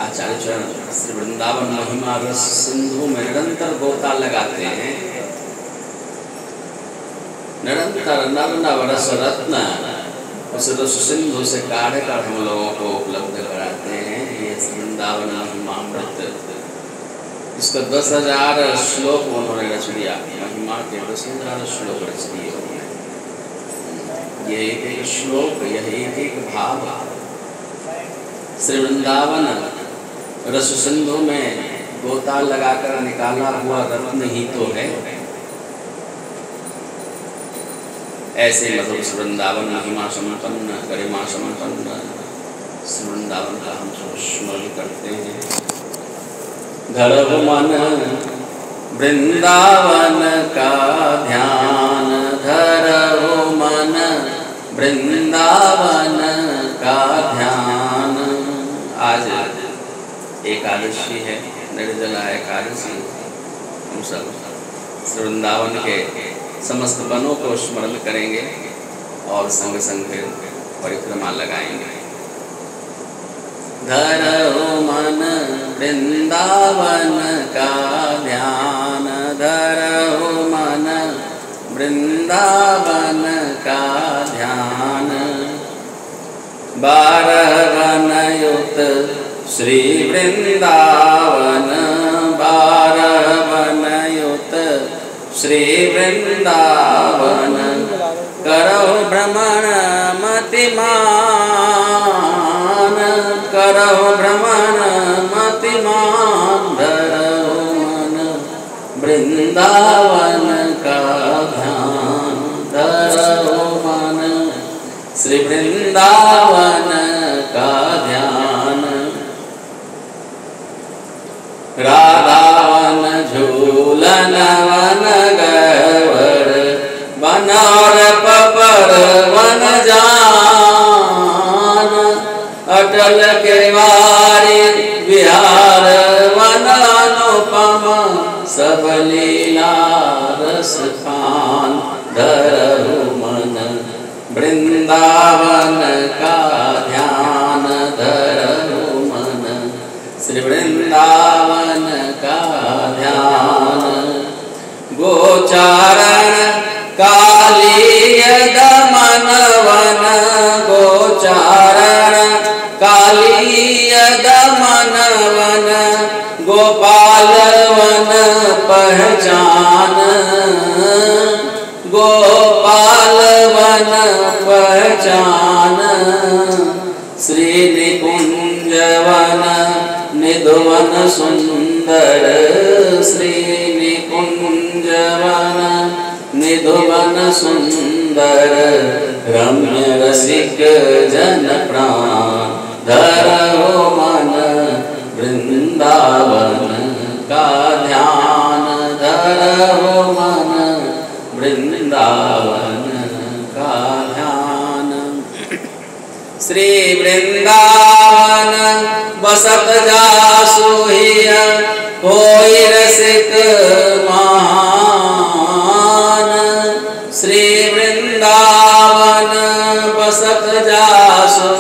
आचार्य चरण श्री वृंदावन महिमा रस सिंधु में निरंतर गोता लगाते हैं। निरंतर नर नव रस रत्न उस रस सिंधु से काढ़ कर हम लोगों को उपलब्ध कराते हैं। ये वृंदावन महिमामृत, इसका 10,000 श्लोक उन्होंने रच दिया। महिमा के 10,000 श्लोक रच दिए उन्होंने। ये एक एक श्लोक, यह एक एक भाव श्री वृंदावन रस सिंधु में गोता लगाकर निकाला हुआ रत्न ही तो है। ऐसे मतलब वृंदावन महिमा संपन्न गरिमा संपन्न श्री वृंदावन का हम स्मरण करते हैं। धरो मन वृंदावन का ध्यान, धरो मन वृंदावन का ध्यान। आज एकादशी है, निर्जला एकादशी। हम सब श्री वृंदावन के समस्त वनों को स्मरण करेंगे और संग संग परिक्रमा लगाएंगे। धरो मन वृंदावन का ध्यान, धरो मन वृंदावन का ध्यान। 12 वन युक्त श्री वृंदावन, 12 वन युक्त श्री वृंदावन। करो भ्रमण मतिमान, करो भ्रमण मतिमान। धरो मन वृंदावन का ध्यान, धरो मन श्री वृंदावन का ध्यान। राधावन झूलन वन गवर, वन और पपर वन जान। अटल के वारी विहार वन अनुपम, सब लीला रस पान। धरो मन वृंदावन का ध्यान, धरो मन श्री वृंदावन का ध्यान। गोचारण कालीय दमन वन, गोचारण कालीय दमन वन। गोपाल वन पहचान, गोपाल वन पहचान। श्री निकुंज वन निधुवन सुंदर, श्री निकुंज वन निधुवन सुंदर। रम्य रसिक जन प्राण, धरो मन वृंदावन का ध्यान, धरो मन वृंदावन का ध्यान। श्री वृंदावन बसत जासु हिय, कोई रसिक महान। श्री वृंदावन बसत जासु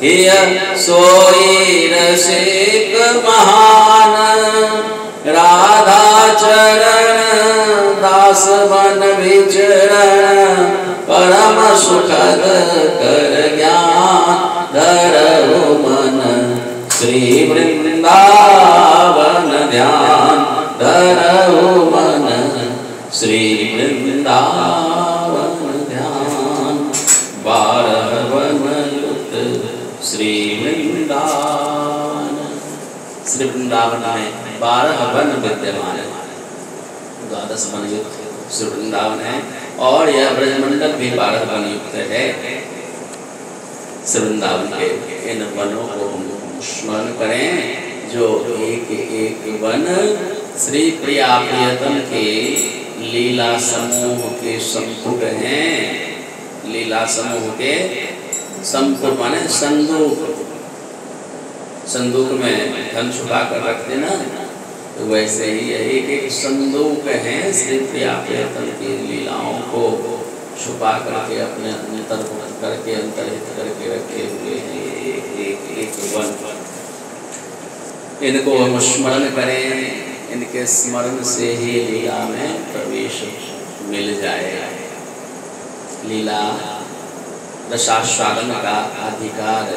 हिय, सोई रसिक महान। राधा चरण दास बन विचरण, परम सुखद कर ज्ञान। धरो मन श्री वृंदावन ध्यान, धरो मन श्री वृंदावन ध्यान। 12 वन युक्त श्री वृंदावन। श्री वृंदावन में 12 वन विद्यमान है, 12 वन युक्त श्री वृंदावन है। और यह ब्रजमंडल भी 12 वन युक्त है। श्री वृंदावन के इन वनों को हम स्मरण करें, जो एक एक वन श्री प्रिया प्रियतम के लीला समूह के संपुट हैं। लीला समूह के संपुट माने संदूक, संदूक में धन छुपा कर रखते ना, तो वैसे ही एक एक संदूक है श्री प्रिया प्रियतम की लीलाओं को छुपा करके अपने अंतर्गत करके अंतर्हित करके रखे हुए हैं। एक एक वन इनको हम स्मरण करें, इनके स्मरण से ही लीला में प्रवेश मिल जाएगा। लीला रसास्वादन का अधिकार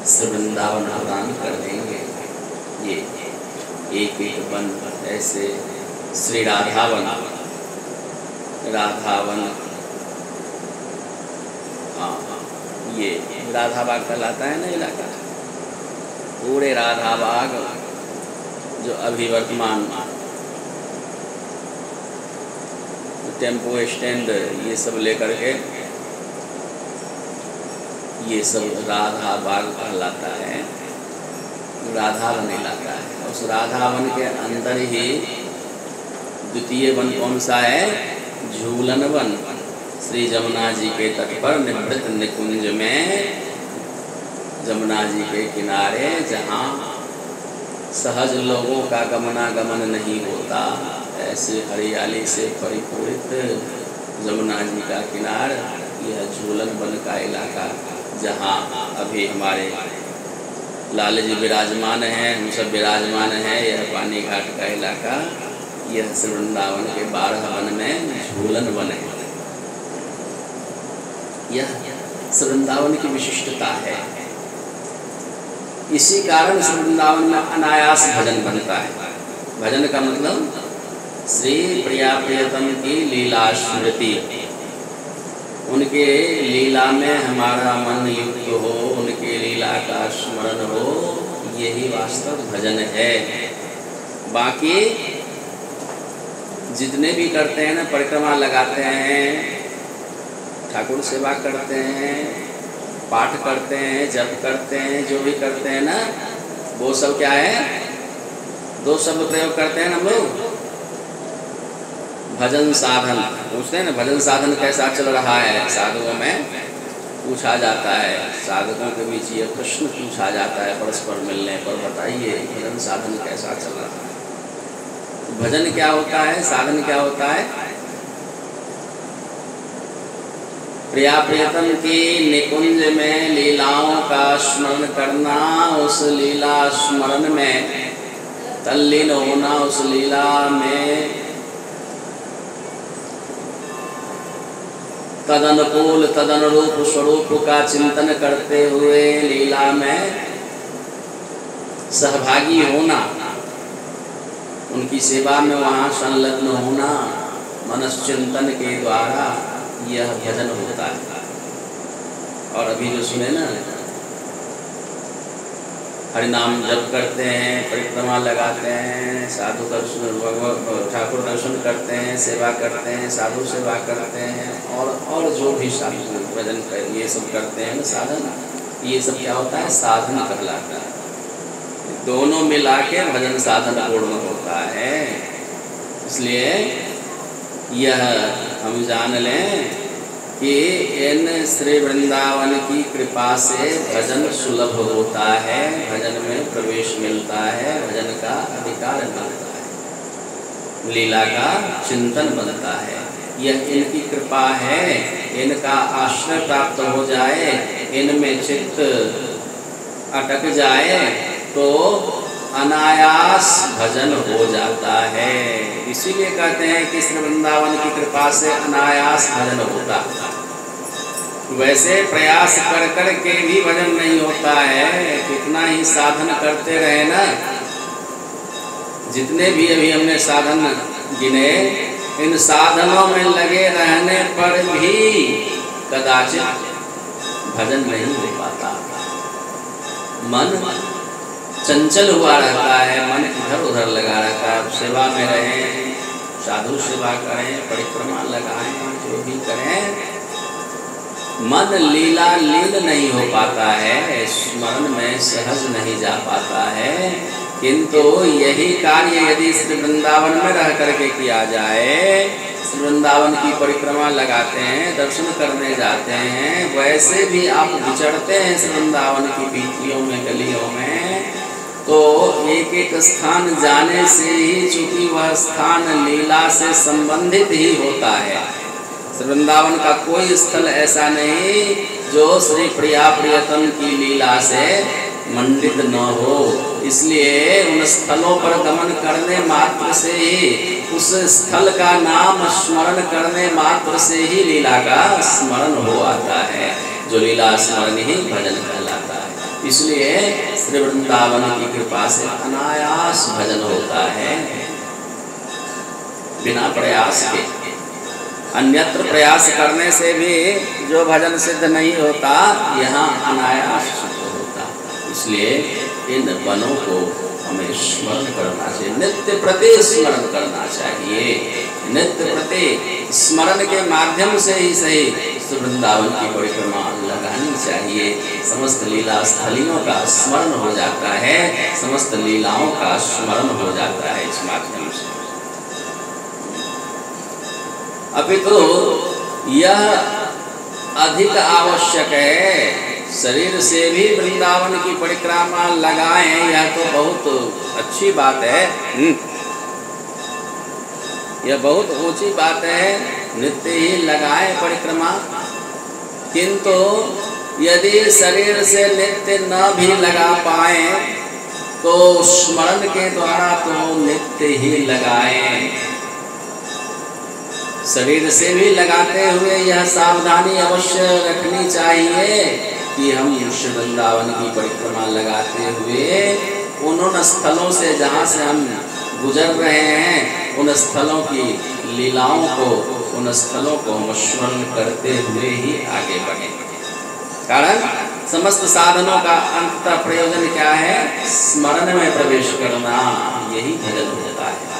श्री वृंदावन प्रदान कर देंगे। ये एक एक वन ऐसे श्री राधावन, राधावन, हाँ ये राधा बाग कहलाता है ना इलाका। पूरे राधा बाग जो अभी वर्तमान टेम्पो स्टैंड ये सब लेकर के ये सब राधा बाग कहलाता है, राधा वन इलाका है। उस राधा वन के अंदर ही द्वितीय वन कौन सा है? झूलन वन। श्री जमुना जी के तट पर निवृत्त निकुंज में, जमुना जी के किनारे जहाँ सहज लोगों का गमनागमन नहीं होता, ऐसे हरियाली से परिपूरित जमुना जी का किनार, यह झूलन वन का इलाका जहाँ अभी हमारे लाल जी विराजमान हैं, हम सब विराजमान हैं। यह पानी घाट का इलाका, यह श्री वृंदावन के 12 वन में झूलन वन है। यह श्री वृंदावन की विशिष्टता है। इसी कारण श्री वृंदावन में अनायास भजन बनता है। भजन का मतलब श्री प्रिया प्रियतम की लीला स्मृति, उनके लीला में हमारा मन युक्त हो, उनके लीला का स्मरण हो, यही वास्तव भजन है। बाकी जितने भी करते हैं ना, परिक्रमा लगाते हैं, ठाकुर सेवा करते हैं, पाठ करते हैं, जप करते हैं, जो भी करते हैं ना, वो सब क्या है? 2 शब्द प्रयोग करते हैं ना हम लोग। भजन साधन पूछते हैं ना, भजन साधन कैसा चल रहा है? साधुओं में पूछा जाता है, साधकों के बीच ये प्रश्न पूछा जाता है परस्पर मिलने पर, बताइए भजन साधन कैसा चल रहा है? भजन क्या होता है, साधन क्या होता है? प्रिया प्रियतम की निकुंज में लीलाओं का स्मरण करना, उस लीला स्मरण में तल्लीन होना, उस लीला में तदनुकूल तदनुरूप स्वरूप का चिंतन करते हुए लीला में सहभागी होना, उनकी सेवा में वहाँ संलग्न होना, मनश्चिंतन के द्वारा यह भजन होता है। और अभी जो सुने ना, हरिनाम जप करते हैं, परिक्रमा लगाते हैं, साधु दर्शन, ठाकुर दर्शन करते हैं, सेवा करते हैं, साधु सेवा करते हैं, और जो भी साधु भजन कर ये सब करते हैं ना, साधन, ये सब क्या होता है? साधन कहलाता है। दोनों मिला के भजन साधन पूर्ण होता है। इसलिए यह हम जान लें कि इन श्री वृंदावन की कृपा से भजन सुलभ होता है, भजन में प्रवेश मिलता है, भजन का अधिकार मिलता है, लीला का चिंतन बनता है। यह इनकी कृपा है। इनका आश्रय प्राप्त हो जाए, इनमें चित्त अटक जाए तो अनायास भजन हो जाता है। इसीलिए कहते हैं कि श्री वृंदावन की कृपा से अनायास भजन होता है। वैसे प्रयास कर कर के भी भजन नहीं होता है। कितना ही साधन करते रहे ना, जितने भी अभी हमने साधन गिने, इन साधनों में लगे रहने पर भी कदाचित भजन नहीं हो पाता। मन चंचल हुआ रहता है, मन इधर उधर लगा रहता है। सेवा में रहें, साधु सेवा करें, परिक्रमा लगाएं, जो भी करें, मन लीला लीन नहीं हो पाता है, स्मरण में सहज नहीं जा पाता है। किंतु यही कार्य यदि श्री वृंदावन में रह करके किया जाए, श्री वृंदावन की परिक्रमा लगाते हैं, दर्शन करने जाते हैं, वैसे भी आप विचरते हैं श्री वृंदावन की बीतियों में, गलियों में, तो एक एक स्थान जाने से ही, चूंकि वह स्थान लीला से संबंधित ही होता है। श्री वृंदावन का कोई स्थल ऐसा नहीं जो श्री प्रिया प्रियतम की लीला से मंडित न हो। इसलिए उन स्थलों पर गमन करने मात्र से ही, उस स्थल का नाम स्मरण करने मात्र से ही लीला का स्मरण हो आता है, जो लीला स्मरण ही भजन कहलाता है। इसलिए श्री वृंदावन की कृपा से अनायास भजन होता है, बिना प्रयास के। अन्यत्र प्रयास करने से भी जो भजन सिद्ध नहीं होता, यहाँ अनायास सिद्ध होता। इसलिए इन वनों को हमें स्मरण करना चाहिए, नित्य प्रति स्मरण करना चाहिए। नित्य प्रति स्मरण के माध्यम से ही सही वृंदावन की परिक्रमा लगानी चाहिए। समस्त लीला स्थलियों का स्मरण हो जाता है, समस्त लीलाओं का स्मरण हो जाता है इस माध्यम से। अपितु यह अधिक आवश्यक है, शरीर से भी वृंदावन की परिक्रमा लगाएं, यह तो बहुत अच्छी बात है, यह बहुत ऊंची बात है, नित्य ही लगाएं परिक्रमा। किंतु यदि शरीर से नित्य न भी लगा पाए तो स्मरण के द्वारा तो नित्य ही लगाएं। शरीर से भी लगाते हुए यह सावधानी अवश्य रखनी चाहिए कि हम श्री वृंदावन की परिक्रमा लगाते हुए उन स्थलों से जहाँ से हम गुजर रहे हैं, उन स्थलों की लीलाओं को, उन स्थलों को हम स्मरण करते हुए ही आगे बढ़ें। कारण समस्त साधनों का अंततः प्रयोजन क्या है? स्मरण में प्रवेश करना, यही भजन होता है।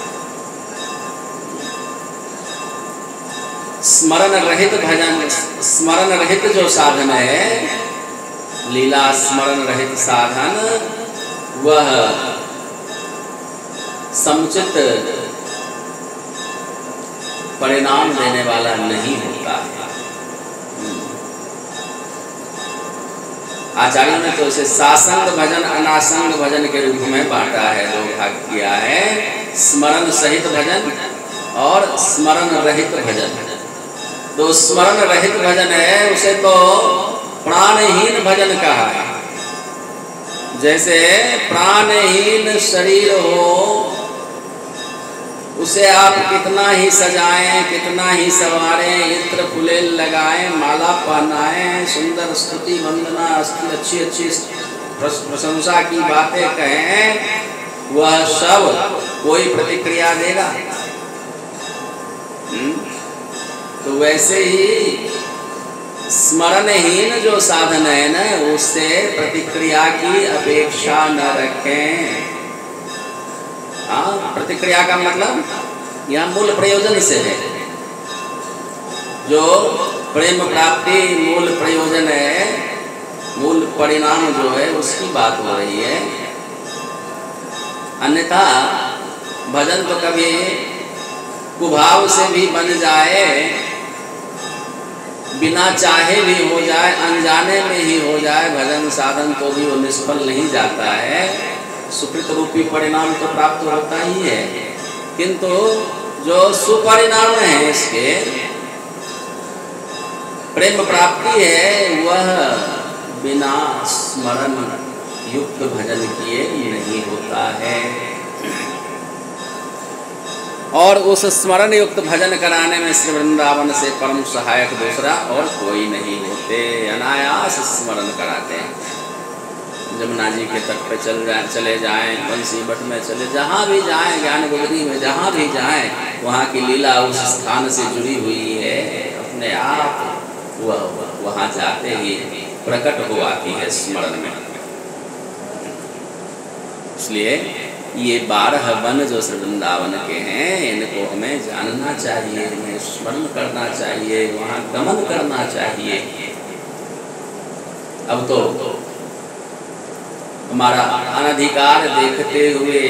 स्मरण रहित भजन, स्मरण रहित जो साधन है, लीला स्मरण रहित साधन, वह समुचित परिणाम देने वाला नहीं होता है। आचार्यों ने तो इसे सासंग भजन, अनासंग भजन के रूप में बांटा है, दो भाग किया है, स्मरण सहित भजन और स्मरण रहित भजन। तो स्मरण रहित भजन है, उसे तो प्राणहीन भजन कहा है। जैसे प्राणहीन शरीर हो, उसे आप कितना ही सजाएं, कितना ही संवारें, इत्र फुलेल लगाएं, माला पहनाएं, सुंदर स्तुति वंदना, अच्छी अच्छी प्रशंसा की बातें कहें, वह सब कोई प्रतिक्रिया देगा? तो वैसे ही स्मरणहीन जो साधन है ना, उससे प्रतिक्रिया की अपेक्षा न रखें। हाँ, प्रतिक्रिया का मतलब यहाँ मूल प्रयोजन से है। जो प्रेम प्राप्ति मूल प्रयोजन है, मूल परिणाम जो है, उसकी बात हो रही है। अन्यथा भजन तो कभी कुभाव से भी बन जाए, बिना चाहे भी हो जाए, अनजाने में ही हो जाए भजन साधन, तो भी वो निष्फल नहीं जाता है। सुकृत रूपी परिणाम तो प्राप्त होता ही है, किंतु जो सुपरिणाम है इसके, प्रेम प्राप्ति है, वह बिना स्मरण युक्त भजन किए नहीं होता है। और उस स्मरण युक्त भजन कराने में श्री वृंदावन से परम सहायक दूसरा और कोई नहीं होते। अनायास स्मरण कराते हैं। जमुना जी के तट पे चले जाएं, बंसी बट में चले, जहाँ भी जाएं, ज्ञान गुजरी में जहाँ भी जाएं, वहाँ की लीला उस स्थान से जुड़ी हुई है, अपने आप वह वहाँ जाते ही प्रकट हो आती है स्मरण में। इसलिए ये 12 वन जो श्री वृंदावन के हैं, इनको हमें जानना चाहिए, हमें स्मरण करना चाहिए, वहाँ गमन करना चाहिए। अब तो हमारा अनधिकार देखते हुए,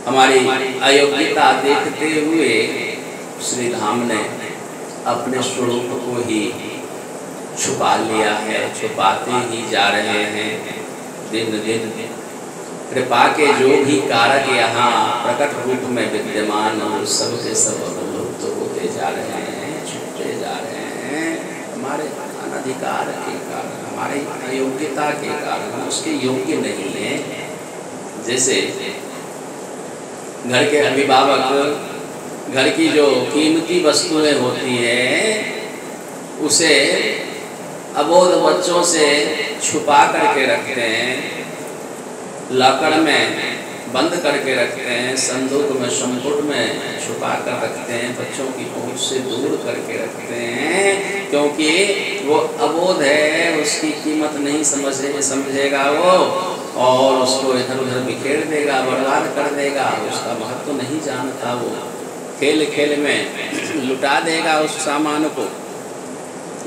हमारी अयोग्यता देखते हुए श्री धाम ने अपने स्वरूप को ही छुपा लिया है, छुपाते ही जा रहे हैं। दिन दिन कृपा के जो भी कारक यहाँ प्रकट रूप में विद्यमान हो, सब के सब लुप्त होते जा रहे हैं, छूटते जा रहे हैं। हमारे अनाधिकार के कारण, हमारी अयोग्यता के कारण, हम उसके योग्य नहीं हैं। जैसे घर के अभिभावक घर की जो कीमती वस्तुएं होती हैं उसे अबोध बच्चों से छुपा करके रखते हैं, लॉकर में बंद करके रखते हैं, संदूक में संपुट में छुपा कर रखते हैं, बच्चों की पहुंच से दूर करके रखते हैं, क्योंकि वो अबोध है, उसकी कीमत नहीं समझेगा वो, और उसको इधर उधर बिखेर देगा, बर्बाद कर देगा, उसका महत्व तो नहीं जानता वो, खेल खेल में लुटा देगा उस सामान को।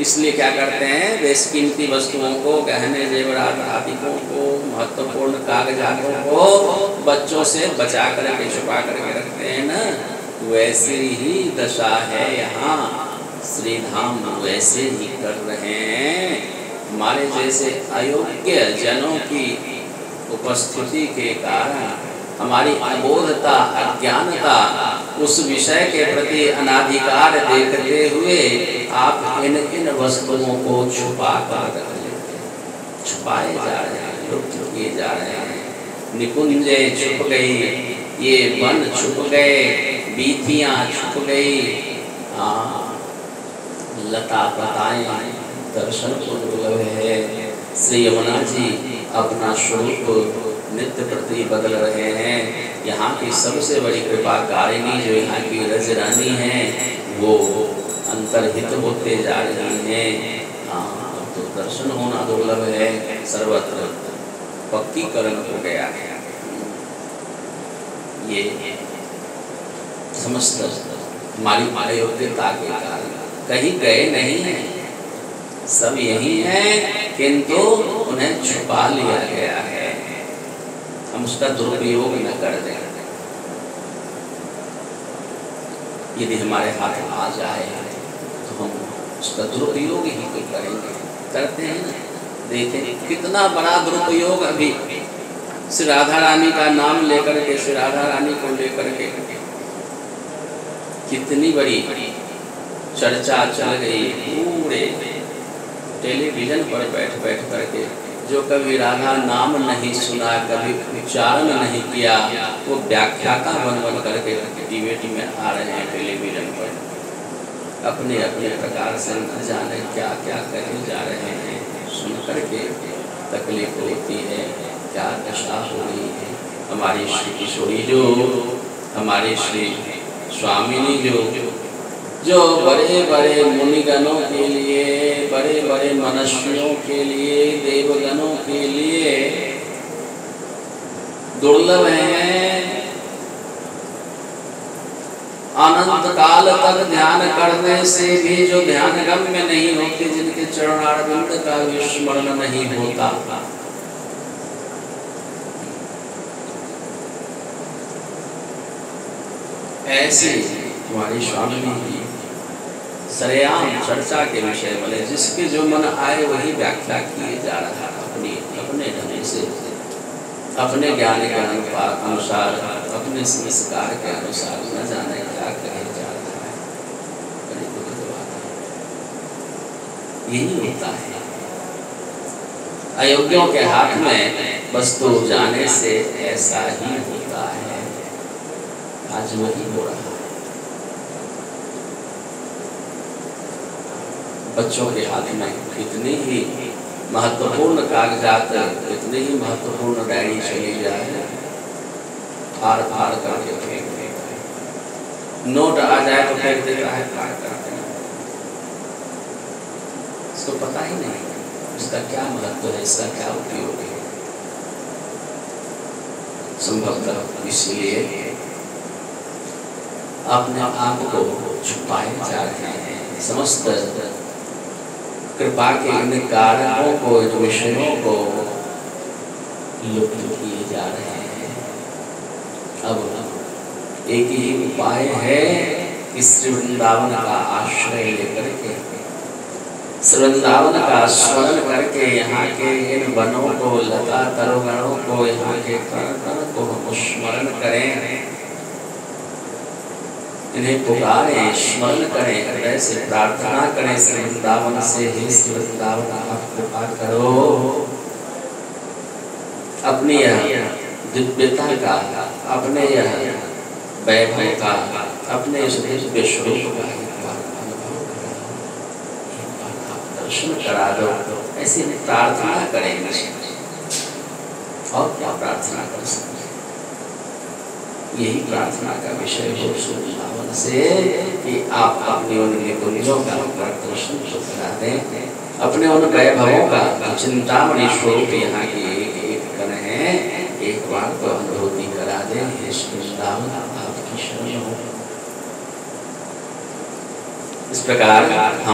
इसलिए क्या करते हैं, बेशकीमती वस्तुओं को, गहने जेवरात आदि को, महत्वपूर्ण कागजातों को बच्चों से बचा करके छुपा करके रखते हैं ना, वैसे ही दशा है यहाँ। श्री धाम वैसे ही कर रहे हैं। हमारे जैसे अयोग्य जनों की उपस्थिति के कारण, हमारी अबोधता, अज्ञानता, उस विषय के प्रति अनाधिकार देखते हुए आप इन वस्तुओं को छुपा कर रख लेते हैं, छुपाए जा रहे हैं, लुप्त किए जा रहे हैं। निकुंजे छुप गई, ये वन छुप गए, बीथियाँ छुप गई, लता पताएं दर्शन को दुर्लभ है। श्री यमुना जी अपना स्वरूप नित्य प्रति बदल रहे हैं। यहाँ की सबसे बड़ी कृपाकारिणी जो यहाँ की रज रानी है वो अंतर्हित होते जा रही हैं। तो दर्शन होना दुर्लभ है, सर्वत्र पक्कीकरण हो गया है। ये समस्त हमारी अयोग्यता के कारण कहीं गए नहीं हैं, सब यही हैं, किंतु उन्हें छुपा लिया गया है। हम उसका दुरुपयोग न कर दें। यदि हमारे हाथ में आ जाए तो हम उसका दुरुपयोग ही कोई करेंगे, करते हैं ना। देखें कितना बड़ा दुरुपयोग अभी श्री राधा रानी का नाम लेकर के, श्री राधा रानी को लेकर के कितनी बड़ी चर्चा चल गई पूरे टेलीविजन पर बैठ करके। जो कभी राधा नाम नहीं सुना, कभी उच्चारण नहीं किया, वो व्याख्याता बन करके टीवी में आ रहे हैं टेलीविजन पर, अपने अपने प्रकार से न जाने क्या क्या कहे जा रहे हैं। सुन करके तकलीफ होती है, क्या दशा हो रही है। हमारी श्री किशोरी जो, हमारी श्री स्वामिनी जो बड़े बड़े मुनिगणों के लिए, बड़े बड़े मनुष्यों के लिए, देवगणों के लिए दुर्लभ हैं। अनंत काल तक ध्यान करने से भी जो ध्यान गम्य नहीं होते, जिनके चरणारविंद का विस्मरण नहीं होता, ऐसी हमारी स्वामिनी की सरेआम चर्चा के विषय बोले, जिसके जो मन आए वही व्याख्या किए जा रहा है, अपने ढंग से, अपने ज्ञान के अनुसार, अपने संस्कार के अनुसार, न जाने क्या कहे जा रहा है। बड़ी दुखद बात है। यही होता है अयोग्यों के हाथ में वस्तु जाने से, ऐसा ही होता है। आज वही हो रहा है। बच्चों के हाथ में कितनी ही महत्वपूर्ण कागजात, कितनी ही महत्वपूर्ण डायरी चली जाए, फाड़ फाड़ करके फेंक देता है। नोट आ जाए तो फेंक देता है, फाड़ करके। इसको पता ही नहीं इसका क्या महत्व है, इसका क्या उपयोग है। संभवतः इसलिए अपने आप को छुपाए जा रहे हैं। समस्त कृपा के इन कारकों को, इन विषयों को लुप्त किए जा रहे हैं। अब एक ही उपाय है कि श्री वृंदावन का आश्रय लेकर के, श्री वृंदावन का स्मरण करके, यहाँ के इन वनों को, लता तरुगणों को, यहाँ के कण कण को हम स्मरण करें। इन्हें पुकारें, स्मरण करें, हृदय से प्रार्थना करें श्री वृंदावन से, हे श्री वृंदावन आप कृपा करो, अपनी यह दिव्यता का, अपने यह वैभव का, अपने इस दिव्य स्वरूप का दर्शन करा दो। ऐसी प्रार्थना करेंगे और क्या प्रार्थना कर सकते, यही प्रार्थना का विषय हो वृंदावन से कि आप अपने उन निकुंजों का दर्शन करा दें, अपने उन वैभवों का चिंतामणि स्वरूप यहाँ की एक एक कण है, एक बार को अनुभूति करा दें। हे श्री वृंदावन आपकी शरण हो। इस प्रकार